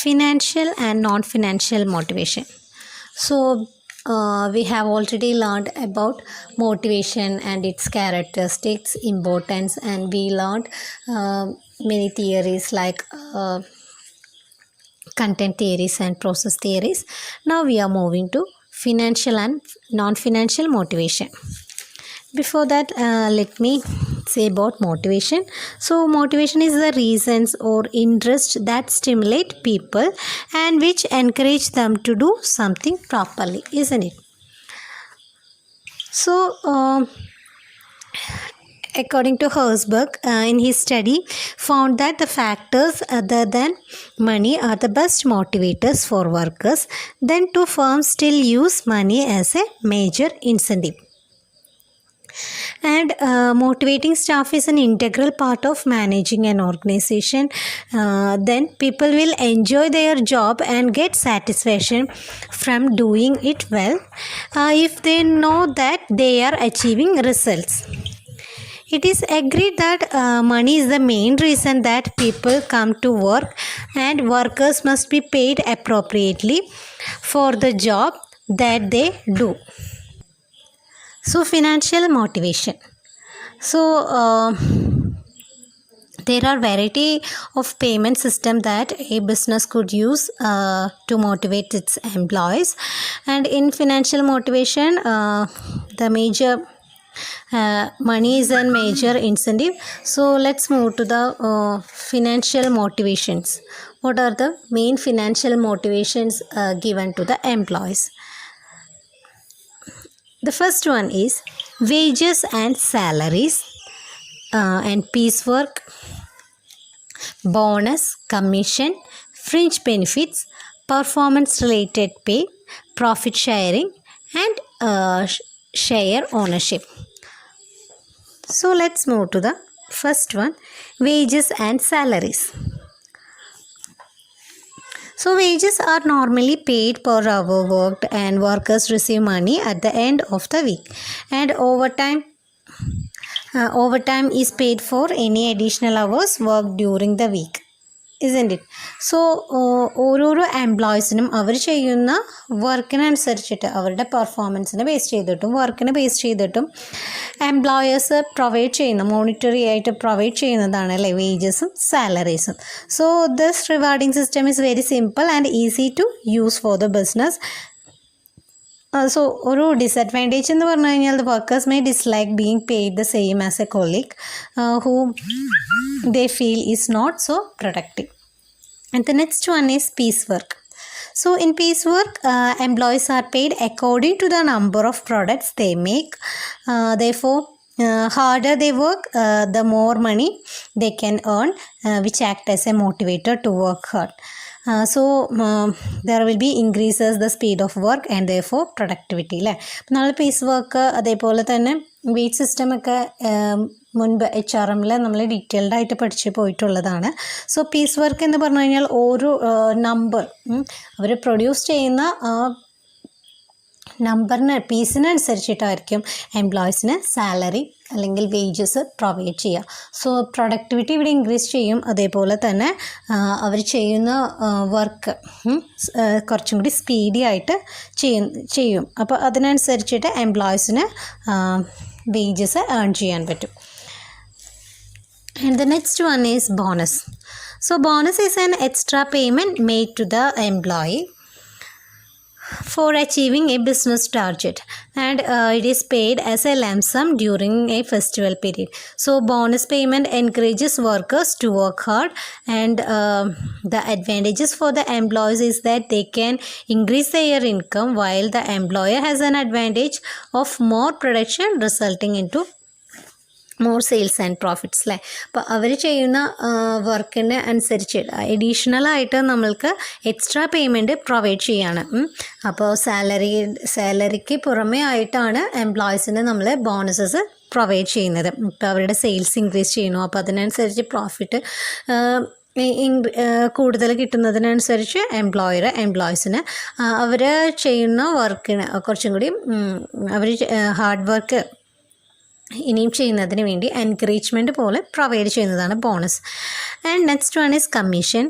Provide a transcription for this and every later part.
Financial and non-financial motivation. So we have already learned about motivation and its characteristics, importance, and we learned many theories like content theories and process theories. Now we are moving to financial and non-financial motivation. Before that, let me say about motivation. So motivation is the reasons or interest that stimulate people and which encourage them to do something properly, isn't it? So according to Herzberg, in his study, found that the factors other than money are the best motivators for workers. Then two firms still use money as a major incentive. And motivating staff is an integral part of managing an organization. Then people will enjoy their job and get satisfaction from doing it well if they know that they are achieving results. It is agreed that money is the main reason that people come to work, and workers must be paid appropriately for the job that they do. So financial motivation. So there are variety of payment system that a business could use to motivate its employees, and in financial motivation the major money is a major incentive. So let's move to the financial motivations. What are the main financial motivations given to the employees? The first one is wages and salaries, and piecework, bonus, commission, fringe benefits, performance related pay, profit sharing, and share ownership. So let's move to the first one, wages and salaries. So wages are normally paid per hour worked, and workers receive money at the end of the week. And overtime is paid for any additional hours worked during the week, isn't it? So ഓരോരോ എംപ്ലോയീസിനും അവർ ചെയ്യുന്ന വർക്കിനനുസരിച്ചിട്ട് അവരുടെ പെർഫോമൻസിനെ base ചെയ്തിട്ടും വർക്കിനെ base ചെയ്തിട്ടും employers provide ചെയ്യുന്ന monetary ആയിട്ട് provide ചെയ്യുന്നതാണ് അല്ലേ വേജസും സാലറീസും. So this rewarding system is very simple and easy to use for the business. So ഒരു ഡിസഡ്വാൻറ്റേജ് എന്ന് പറഞ്ഞു കഴിഞ്ഞാൽ the workers may dislike being paid the same as a colleague who they feel is not so productive. And the next one is piecework. So in piecework, employees are paid according to the number of products they make. Therefore, harder they work, the more money they can earn, which act as a motivator to work hard. So there will be increases the speed of work and therefore productivity അല്ലേ. അപ്പം നമ്മൾ piece work അതേപോലെ തന്നെ weight സിസ്റ്റമൊക്കെ മുൻപ് HRMൽ നമ്മൾ detailed ആയിട്ട് പഠിച്ച് പോയിട്ടുള്ളതാണ്. So piece work എന്ന് പറഞ്ഞു കഴിഞ്ഞാൽ ഓരോ നമ്പർ അവർ പ്രൊഡ്യൂസ് ചെയ്യുന്ന നമ്പറിന് പീസിനനുസരിച്ചിട്ടായിരിക്കും എംപ്ലോയീസിന് സാലറി അല്ലെങ്കിൽ വേജസ് പ്രൊവൈഡ് ചെയ്യുക. സോ പ്രൊഡക്ടിവിറ്റി ഇവിടെ ഇൻക്രീസ് ചെയ്യും. അതേപോലെ തന്നെ അവർ ചെയ്യുന്ന വർക്ക് കുറച്ചും കൂടി സ്പീഡി ആയിട്ട് ചെയ്യും. അപ്പോൾ അതിനനുസരിച്ചിട്ട് എംപ്ലോയീസിന് വേജസ് ഏൺ ചെയ്യാൻ പറ്റും. And the next one is bonus. So bonus is an extra payment made to the employee for achieving a business target, and it is paid as a lump sum during a festival period. So bonus payment encourages workers to work hard, and the advantages for the employees is that they can increase their income, while the employer has an advantage of more production resulting into more sales and profits അല്ലേ. അപ്പോൾ അവർ ചെയ്യുന്ന വർക്കിന് അനുസരിച്ച് അഡീഷണലായിട്ട് നമ്മൾക്ക് extra payment provide ചെയ്യാണ്. അപ്പോൾ സാലറിക്ക് പുറമേ ആയിട്ടാണ് എംപ്ലോയീസിന് നമ്മൾ ബോണസസ് പ്രൊവൈഡ് ചെയ്യുന്നത്. ഇപ്പോൾ അവരുടെ സെയിൽസ് ഇൻക്രീസ് ചെയ്യുന്നു, അപ്പോൾ അതിനനുസരിച്ച് പ്രോഫിറ്റ് കൂടുതൽ കിട്ടുന്നതിനനുസരിച്ച് എംപ്ലോയീസിന് അവർ ചെയ്യുന്ന വർക്കിന് കുറച്ചും കൂടി അവർ ഹാർഡ് വർക്ക് ഇനിയും ചെയ്യുന്നതിന് വേണ്ടി എൻകറേജ്മെൻറ്റ് പോലെ പ്രൊവൈഡ് ചെയ്യുന്നതാണ് bonus. And next one is commission.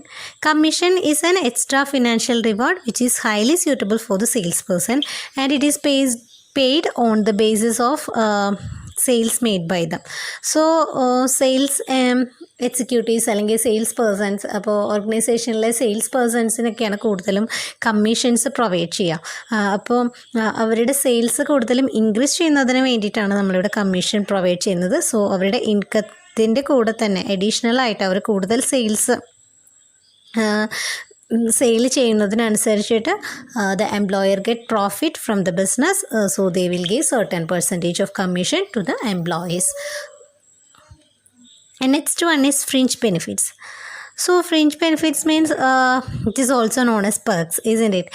Commission is an extra financial reward which is highly suitable for the sales person and it is paid on the basis of sales made by them. So sales executives അല്ലെങ്കിൽ sales persons, അപ്പോൾ ഓർഗനൈസേഷനിലെ sales പേഴ്സൺസിനൊക്കെയാണ് കൂടുതലും commissions provide ചെയ്യുക. അപ്പോൾ അവരുടെ sales കൂടുതലും increase ചെയ്യുന്നതിന് വേണ്ടിയിട്ടാണ് നമ്മളിവിടെ കമ്മീഷൻ പ്രൊവൈഡ് ചെയ്യുന്നത്. സോ അവരുടെ ഇൻകത്തിൻ്റെ കൂടെ തന്നെ അഡീഷണലായിട്ട് അവർ കൂടുതൽ sale ചെയ്യുന്നതിനനുസരിച്ചിട്ട് the employer get profit from the business, so they will give certain percentage of commission to the employees. And next one is fringe benefits. So fringe benefits means it is also known as perks, isn't it?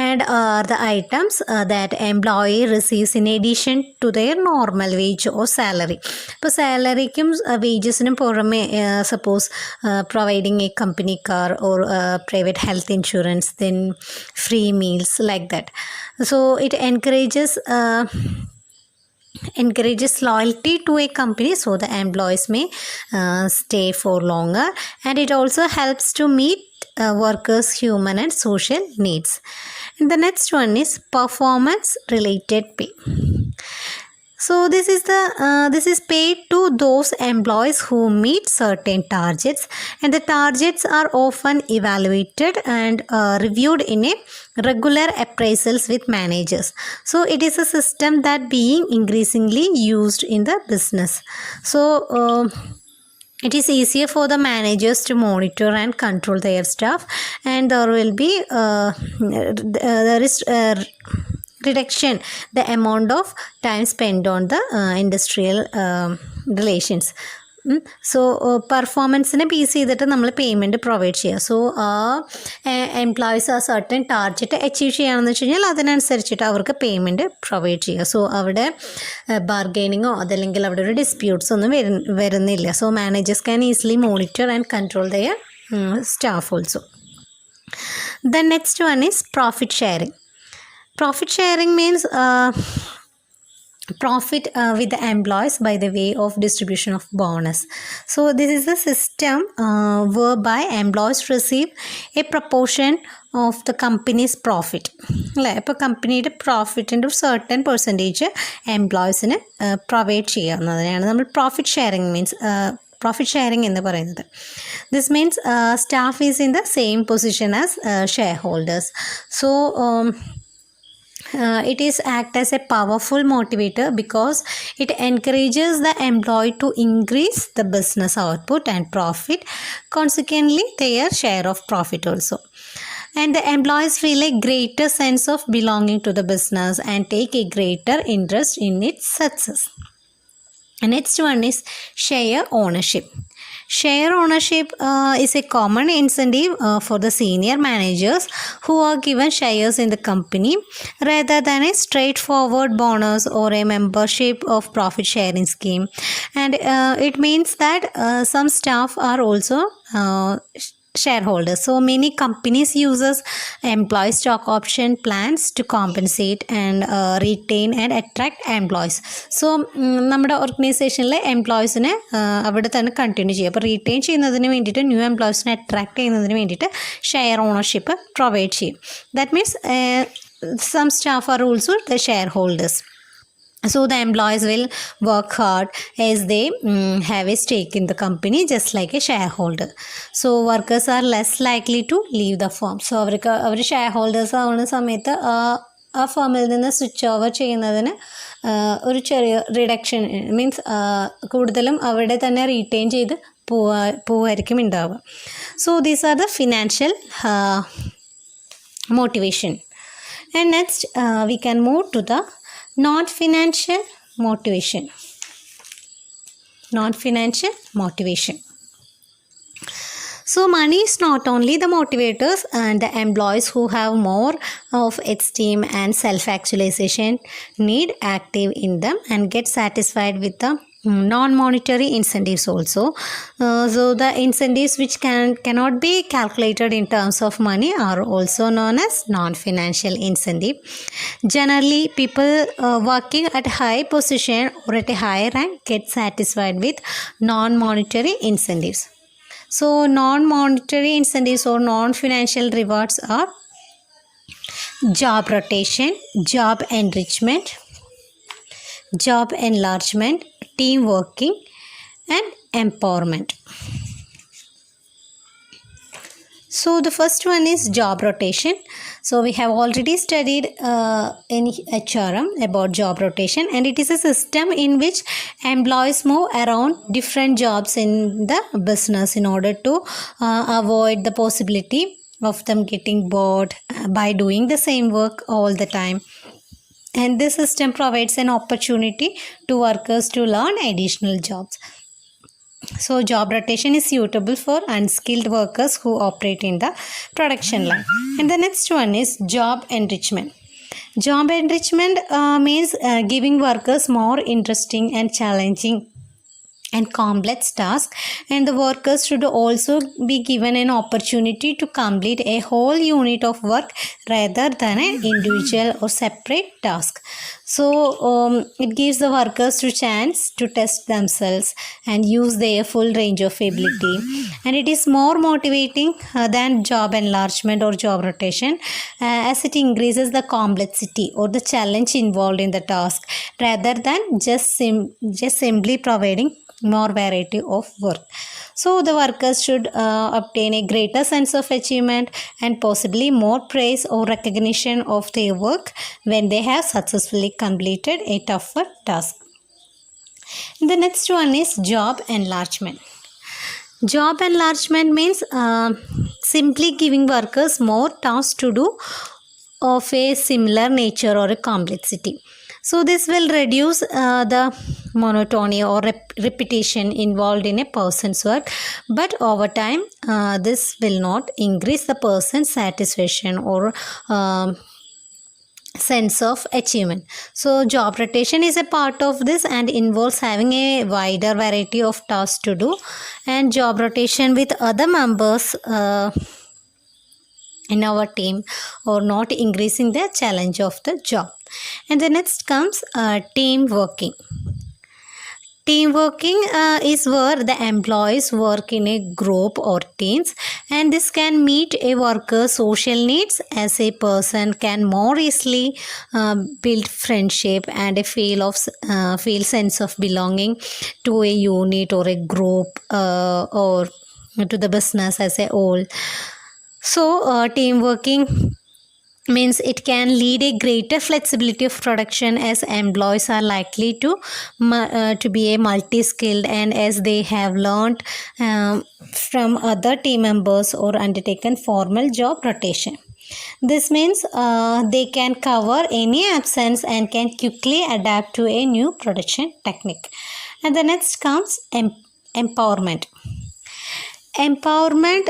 And are the items that employee receives in addition to their normal wage or salary. ഇപ്പോൾ സാലറിക്കും വേജസിനും പുറമെ suppose providing A company car or private health insurance, then free meals like that. So it encourages loyalty to a company, so the employees may stay for longer, and it also helps to meet workers' human and social needs. And the next one is performance related pay. So this is paid to those employees who meet certain targets, and the targets are often evaluated and reviewed in a regular appraisals with managers. So it is a system that being increasingly used in the business. So it is easier for the managers to monitor and control their staff, and there will be there is reduction the amount of time spent on the industrial relations. So പെർഫോമൻസിനെ base ചെയ്തിട്ട് നമ്മൾ payment provide ചെയ്യുക. So employees ആ certain target achieve ചെയ്യുകയാണെന്ന് വെച്ച് കഴിഞ്ഞാൽ അതിനനുസരിച്ചിട്ട് അവർക്ക് പേയ്മെൻറ്റ് പ്രൊവൈഡ് ചെയ്യുക. സോ അവിടെ ബാർഗെയിനിങ്ങോ അതല്ലെങ്കിൽ അവിടെ ഒരു ഡിസ്പ്യൂട്ട്സ് ഒന്നും വരുന്നില്ല. So managers can easily monitor and control their staff also. Then next one is profit sharing. Profit sharing means profit with the employees by the way of distribution of bonus. So this is the system whereby employees receive a proportion of the company's profit. അല്ലേ, ഇപ്പോൾ കമ്പനിയുടെ പ്രോഫിറ്റിൻ്റെ ഒരു certain percentage എംപ്ലോയീസിന് provide ചെയ്യാവുന്നതിനാണ് നമ്മൾ profit sharing means profit sharing എന്ന് പറയുന്നത്. This means staff is in the same position as share holders. So it is act as a powerful motivator because it encourages the employee to increase the business output and profit, consequently their share of profit also. And the employees feel a greater sense of belonging to the business and take a greater interest in its success. And next one is share ownership. Share ownership is a common incentive for the senior managers who are given shares in the company rather than a straightforward bonus or a membership of profit sharing scheme. And it means that some staff are also shareholders. So many companies uses employee stock option plans to compensate and retain and attract employees. So നമ്മുടെ ഓർഗനൈസേഷനിലെ എംപ്ലോയീസിനെ അവിടെ തന്നെ continue ചെയ്യുക. അപ്പോൾ retain ചെയ്യുന്നതിന് വേണ്ടിയിട്ട് new എംപ്ലോയീസിനെ attract ചെയ്യുന്നതിന് വേണ്ടിയിട്ട് ഷെയർ ഓണർഷിപ്പ് പ്രൊവൈഡ് ചെയ്യും. That means some staff are also the shareholders. So the employees will work hard as they have a stake in the company just like a shareholder. So workers are less likely to leave the firm. So അവർ shareholders ആവുന്ന സമയത്ത് ആ ഫേമിൽ നിന്ന് switch over ചെയ്യുന്നതിന് ഒരു ചെറിയ reduction means കൂടുതലും അവിടെ തന്നെ റീറ്റെയിൻ ചെയ്ത് പോവായിരിക്കും ഉണ്ടാവുക. So these are the financial motivation. And next we can move to the non-financial motivation. Non-financial motivation. So money is not only the motivators, and the employees who have more of esteem and self-actualization need active in them and get satisfied with the non-monetary incentives also. So the incentives which cannot be calculated in terms of money are also known as non-financial incentive. Generally, people working at high position or at a high rank get satisfied with non-monetary incentives. So non-monetary incentives or non-financial rewards are job rotation, job enrichment, job enlargement, team working, and empowerment. So the first one is job rotation. So we have already studied in HRM about job rotation, and it is a system in which employees move around different jobs in the business in order to avoid the possibility of them getting bored by doing the same work all the time. And this system provides an opportunity to workers to learn additional jobs. So job rotation is suitable for unskilled workers who operate in the production line. And the next one is job enrichment. Job enrichment means giving workers more interesting and challenging and complex tasks, and the workers should also be given an opportunity to complete a whole unit of work rather than an individual or separate task. So it gives the workers a chance to test themselves and use their full range of ability, and it is more motivating than job enlargement or job rotation, as it increases the complexity or the challenge involved in the task rather than just simply providing more variety of work. So the workers should obtain a greater sense of achievement and possibly more praise or recognition of their work when they have successfully completed a tougher task. The next one is job enlargement. Job enlargement means simply giving workers more tasks to do of a similar nature or a complexity. So this will reduce the monotony or repetition involved in a person's work, but over time this will not increase the person's satisfaction or sense of achievement. So job rotation is a part of this and involves having a wider variety of tasks to do, and job rotation with other members in our team or not increasing the challenge of the job. And the next comes team working. Team working is where the employees work in a group or teams, and this can meet a worker's social needs, as a person can more easily build friendship and a feel sense of belonging to a unit or a group or to the business as a whole. So team working means it can lead a greater flexibility of production, as employees are likely to be a multi-skilled, and as they have learned from other team members or undertaken formal job rotation. This means they can cover any absence and can quickly adapt to a new production technique. And the next comes empowerment. Empowerment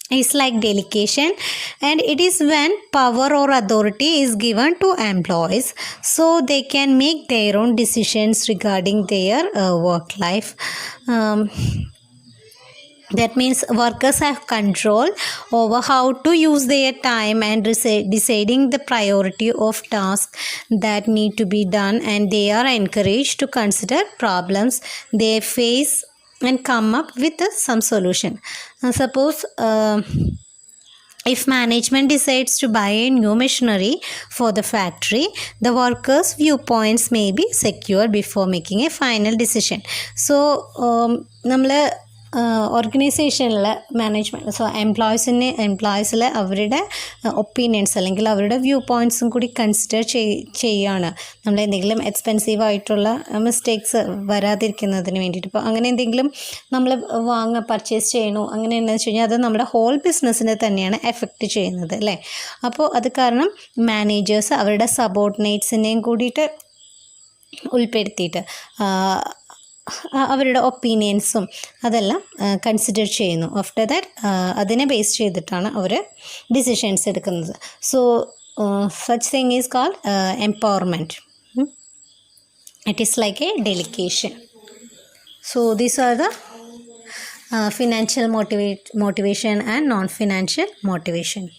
is like delegation, and it is when power or authority is given to employees so they can make their own decisions regarding their work life. That means workers have control over how to use their time and deciding the priority of tasks that need to be done, and they are encouraged to consider problems they face and come up with some solution. Suppose if management decides to buy a new machinery for the factory, the workers' viewpoints may be secured before making a final decision. So നമ്മൾ ഓർഗനൈസേഷനിൽ management, so എംപ്ലോയീസിൽ അവരുടെ opinions അല്ലെങ്കിൽ അവരുടെ view പോയിൻറ്റ്സും കൂടി consider ചെയ്യുകയാണ് നമ്മൾ എന്തെങ്കിലും expensive ആയിട്ടുള്ള മിസ്റ്റേക്സ് വരാതിരിക്കുന്നതിന് വേണ്ടിയിട്ട്. ഇപ്പോൾ അങ്ങനെ എന്തെങ്കിലും നമ്മൾ പർച്ചേസ് ചെയ്യണോ അങ്ങനെ എന്താണെന്ന് വെച്ച് കഴിഞ്ഞാൽ അത് നമ്മുടെ ഹോൾ ബിസിനസ്സിനെ തന്നെയാണ് എഫക്റ്റ് ചെയ്യുന്നത് അല്ലേ. അപ്പോൾ അത് കാരണം മാനേജേഴ്സ് അവരുടെ സബോർഡിനേറ്റ്സിനെയും കൂടിയിട്ട് ഉൾപ്പെടുത്തിയിട്ട് അവരുടെ ഒപ്പീനിയൻസും അതെല്ലാം കൺസിഡർ ചെയ്യുന്നു. ആഫ്റ്റർ ദാറ്റ് അതിനെ ബേസ് ചെയ്തിട്ടാണ് അവർ ഡിസിഷൻസ് എടുക്കുന്നത്. So such thing is called empowerment. It is like a delegation. So these are the financial motivation and non-financial motivation.